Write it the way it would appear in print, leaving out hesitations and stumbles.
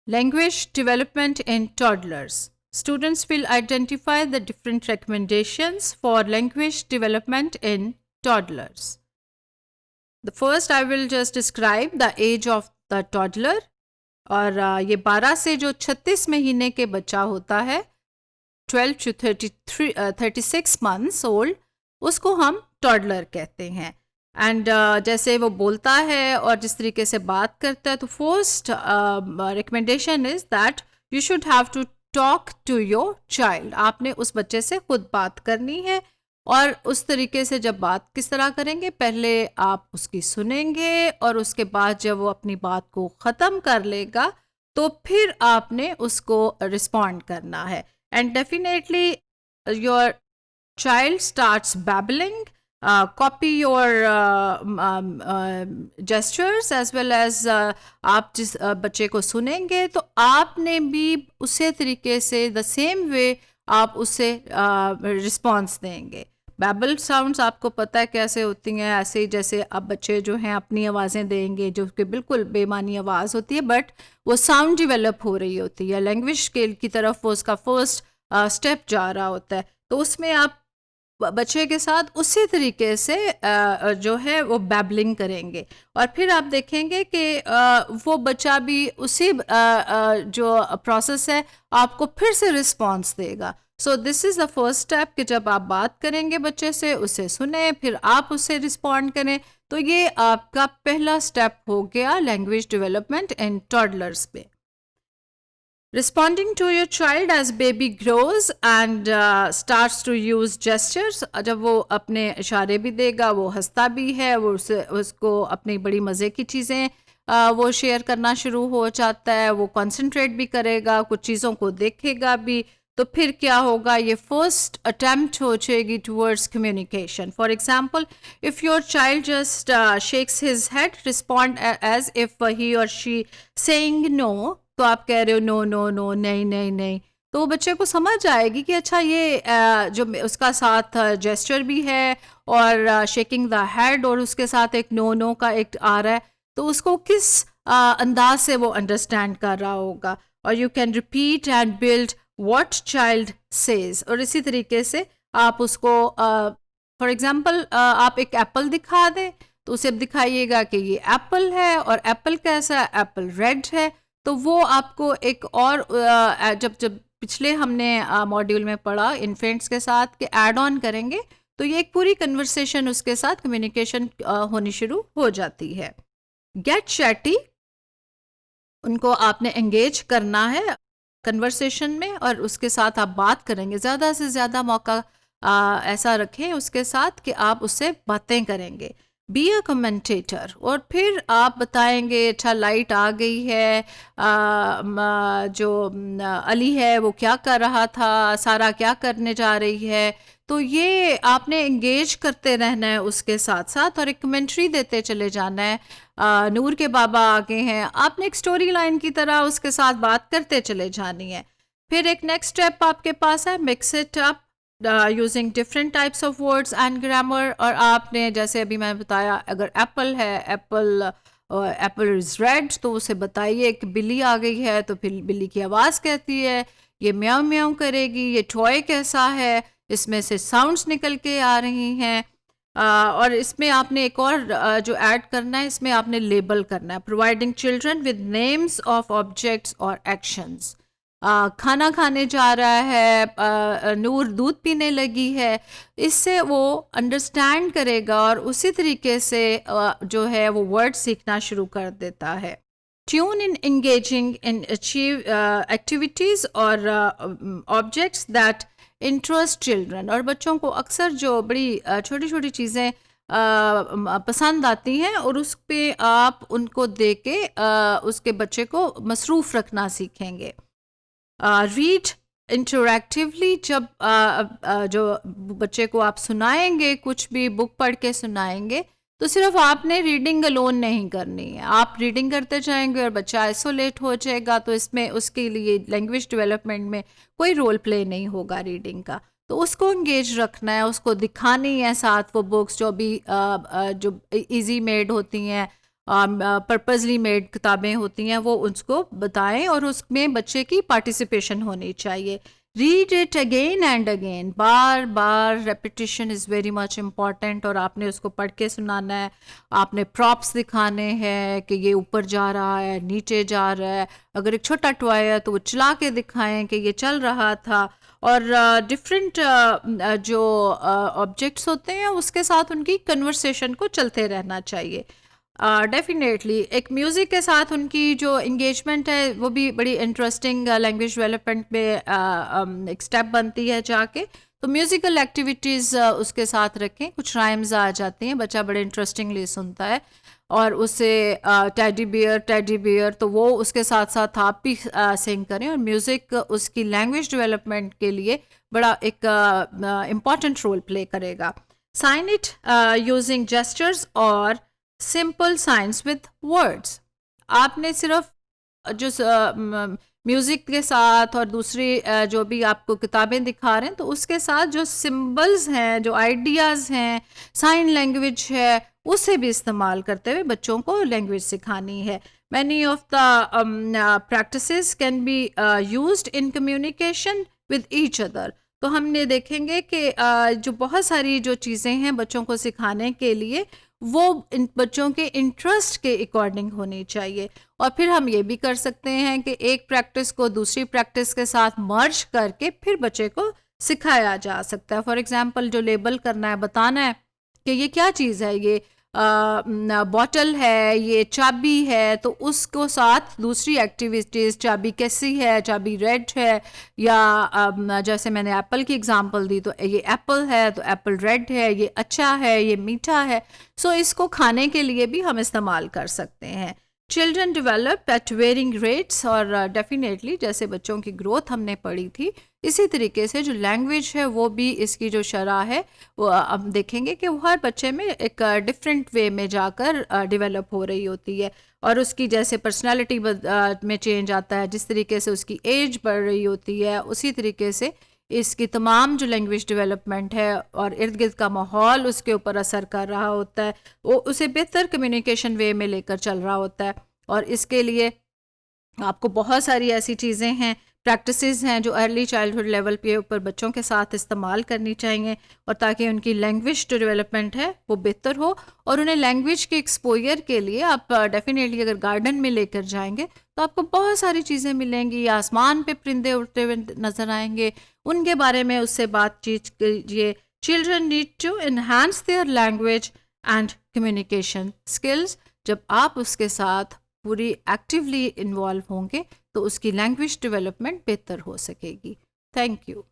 Language development in toddlers. Students will identify the different recommendations for language development in toddlers. The first I will just describe the age of the toddler. और ये 12 से जो 36 महीने के बच्चा होता है 12 to 36 months old, उसको हम टॉडलर कहते हैं. एंड जैसे वो बोलता है और जिस तरीके से बात करता है, तो first recommendation is that you should have to talk to your child. आपने उस बच्चे से खुद बात करनी है. और उस तरीके से जब बात किस तरह करेंगे, पहले आप उसकी सुनेंगे और उसके बाद जब वो अपनी बात को ख़त्म कर लेगा तो फिर आपने उसको रिस्पॉन्ड करना है. And definitely your child starts babbling, copy your gestures as well as आप जिस बच्चे को सुनेंगे तो आपने भी उसी तरीके से द सेम वे आप उससे रिस्पॉन्स देंगे. बैबल साउंड्स आपको पता है कैसे होती हैं, ऐसे ही जैसे अब बच्चे जो हैं अपनी आवाज़ें देंगे जो कि बिल्कुल बेमानी आवाज़ होती है, बट वो साउंड डेवलप हो रही होती है, लैंग्वेज स्केल की तरफ वो उसका फर्स्ट स्टेप जा रहा होता है. तो उसमें आप बच्चे के साथ उसी तरीके से जो है वो बैबलिंग करेंगे और फिर आप देखेंगे कि वो बच्चा भी उसी जो प्रोसेस है आपको फिर से रिस्पॉन्स देगा. So this is the first step कि जब आप बात करेंगे बच्चे से, उसे सुने, फिर आप उससे रिस्पॉन्ड करें. तो ये आपका पहला स्टेप हो गया लैंग्वेज डेवलपमेंट इन टॉडलर्स पे. Responding to your child as baby grows and starts to use gestures. जब वो अपने इशारे भी देगा, वो हंसता भी है, वो उसको अपनी बड़ी मज़े की चीज़ें वो शेयर करना शुरू हो जाता है, वो कंसंट्रेट भी करेगा, कुछ चीज़ों को देखेगा भी. तो फिर क्या होगा, ये फर्स्ट अटैम्प्ट हो जाएगी towards communication. For example, if your child just shakes his head, respond as if he और शी सेइंग नो. तो आप कह रहे हो नो नो नो, नहीं नहीं नहीं, तो वो बच्चे को समझ आएगी कि अच्छा ये जो उसका साथ जेस्चर भी है और शेकिंग द हेड और उसके साथ एक नो नो का एक आ रहा है, तो उसको किस अंदाज से वो अंडरस्टैंड कर रहा होगा. और you can repeat and build what child says. और इसी तरीके से आप उसको फॉर एग्जांपल आप एक एप्पल दिखा दें तो उसे दिखाइएगा कि ये एप्पल है और एप्पल कैसा है, एप्पल रेड है. तो वो आपको एक और जब जब पिछले हमने मॉड्यूल में पढ़ा इन्फेंट्स के साथ कि ऐड ऑन करेंगे तो ये एक पूरी कन्वर्सेशन उसके साथ कम्युनिकेशन होनी शुरू हो जाती है. गेट चैटी, उनको आपने एंगेज करना है कन्वर्सेशन में और उसके साथ आप बात करेंगे. ज़्यादा से ज़्यादा मौका ऐसा रखें उसके साथ कि आप उससे बातें करेंगे. बी अ कमेंटेटर, और फिर आप बताएंगे अच्छा लाइट आ गई है, जो अली है वो क्या कर रहा था, सारा क्या करने जा रही है. तो ये आपने एंगेज करते रहना है उसके साथ साथ और एक कमेंट्री देते चले जाना है. नूर के बाबा आ गए हैं, आपने एक स्टोरी लाइन की तरह उसके साथ बात करते चले जानी है. फिर एक नेक्स्ट स्टेप आपके पास है mix it up using different types of words and grammar. और आपने जैसे अभी मैं बताया, अगर एप्पल है, एप्पल इज़ रेड, तो उसे बताइए कि बिल्ली आ गई है तो फिर बिल्ली की आवाज़ कहती है, ये म्याऊं म्याऊं करेगी, ये टॉय कैसा है, इसमें से साउंड्स निकल के आ रही हैं. और इसमें आपने एक और जो ऐड करना है, इसमें आपने लेबल करना है. Providing children with names of objects और एक्शंस. खाना खाने जा रहा है, नूर दूध पीने लगी है, इससे वो अंडरस्टैंड करेगा और उसी तरीके से जो है वो वर्ड सीखना शुरू कर देता है. Tune in engaging in achieve activities और ऑब्जेक्ट्स दैट इंटरेस्ट चिल्ड्रन. और बच्चों को अक्सर जो बड़ी छोटी छोटी चीज़ें पसंद आती हैं और उस पर आप उनको दे के उसके बच्चे को मसरूफ़ रखना सीखेंगे. रीड इंटरैक्टिवली, जब जो बच्चे को आप सुनाएंगे, कुछ भी बुक पढ़ के सुनाएंगे, तो सिर्फ आपने रीडिंग अलोन नहीं करनी है, आप रीडिंग करते जाएंगे और बच्चा आइसोलेट हो जाएगा. तो इसमें उसके लिए लैंग्वेज डेवलपमेंट में कोई रोल प्ले नहीं होगा रीडिंग का. तो उसको इंगेज रखना है, उसको दिखानी है साथ वो बुक्स जो भी जो इजी मेड होती हैं, पर्पसली मेड किताबें होती हैं वो उसको बताएं और उसमें बच्चे की पार्टिसिपेशन होनी चाहिए। Read it again and again, bar bar repetition is very much important. और आपने उसको पढ़ के सुनाना है, आपने प्रॉप्स दिखाने हैं कि ये ऊपर जा रहा है, नीचे जा रहा है। अगर एक छोटा टॉय है तो वो चला के दिखाएं कि ये चल रहा था। और डिफरेंट जो ऑब्जेक्ट्स होते हैं उसके साथ उनकी कन्वर्सेशन को चलते रहना चाहिए। डेफिनेटली एक म्यूज़िक के साथ उनकी जो इंगेजमेंट है वो भी बड़ी इंटरेस्टिंग लैंग्वेज डेवलपमेंट में एक स्टेप बनती है जाके। तो म्यूज़िकल एक्टिविटीज़ उसके साथ रखें, कुछ राइम्स आ जाती हैं, बच्चा बड़े इंटरेस्टिंगली सुनता है। और उसे टेडी बियर तो वो उसके साथ साथ आप भी सिंग करें। और म्यूज़िक उसकी लैंग्वेज डेवलपमेंट के लिए बड़ा एक इम्पॉर्टेंट रोल प्ले करेगा। साइन इट यूजिंग जेस्चर्स और सिंपल साइंस विद वर्ड्स। आपने सिर्फ जो म्यूज़िक के साथ और दूसरी जो भी आपको किताबें दिखा रहे हैं तो उसके साथ जो सिंबल्स हैं, जो आइडियाज़ हैं, साइन लैंग्वेज है, उसे भी इस्तेमाल करते हुए बच्चों को लैंग्वेज सिखानी है। Many of the practices can be used in communication with each other. तो हमने देखेंगे कि जो बहुत सारी जो चीज़ें हैं बच्चों को सिखाने के लिए वो इन बच्चों के इंटरेस्ट के अकॉर्डिंग होनी चाहिए। और फिर हम ये भी कर सकते हैं कि एक प्रैक्टिस को दूसरी प्रैक्टिस के साथ मर्ज करके फिर बच्चे को सिखाया जा सकता है। फॉर एग्जांपल जो लेबल करना है, बताना है कि ये क्या चीज़ है, ये बॉटल है, ये चाबी है, तो उसको साथ दूसरी एक्टिविटीज़, चाबी कैसी है, चाबी रेड है, या जैसे मैंने एप्पल की एग्जांपल दी तो ये एप्पल है तो एप्पल रेड है, ये अच्छा है, ये मीठा है। सो इसको खाने के लिए भी हम इस्तेमाल कर सकते हैं। Children develop at varying rates, और डेफिनेटली जैसे बच्चों की ग्रोथ हमने पढ़ी थी इसी तरीके से जो लैंग्वेज है वो भी इसकी जो शरह है वो अब देखेंगे कि वो हर बच्चे में एक डिफरेंट वे में जाकर डेवलप हो रही होती है। और उसकी जैसे पर्सनालिटी में चेंज आता है, जिस तरीके से उसकी एज बढ़ रही होती है, उसी तरीके से इसकी तमाम जो लैंग्वेज डेवलपमेंट है और इर्द गिर्द का माहौल उसके ऊपर असर कर रहा होता है, वो उसे बेहतर कम्युनिकेशन वे में लेकर चल रहा होता है। और इसके लिए आपको बहुत सारी ऐसी चीज़ें हैं, प्रैक्टिसेस हैं जो अर्ली चाइल्डहुड लेवल पे ऊपर बच्चों के साथ इस्तेमाल करनी चाहिए, और ताकि उनकी लैंग्वेज जो डेवलपमेंट है वो बेहतर हो। और उन्हें लैंग्वेज के एक्सपोजर के लिए आप डेफिनेटली अगर गार्डन में लेकर जाएंगे तो आपको बहुत सारी चीज़ें मिलेंगी। आसमान पे परिंदे उड़ते हुए नज़र आएंगे, उनके बारे में उससे बातचीत कीजिए। Children need to enhance their language and communication skills. जब आप उसके साथ पूरी एक्टिवली इन्वॉल्व होंगे तो उसकी लैंग्वेज डेवलपमेंट बेहतर हो सकेगी। Thank you.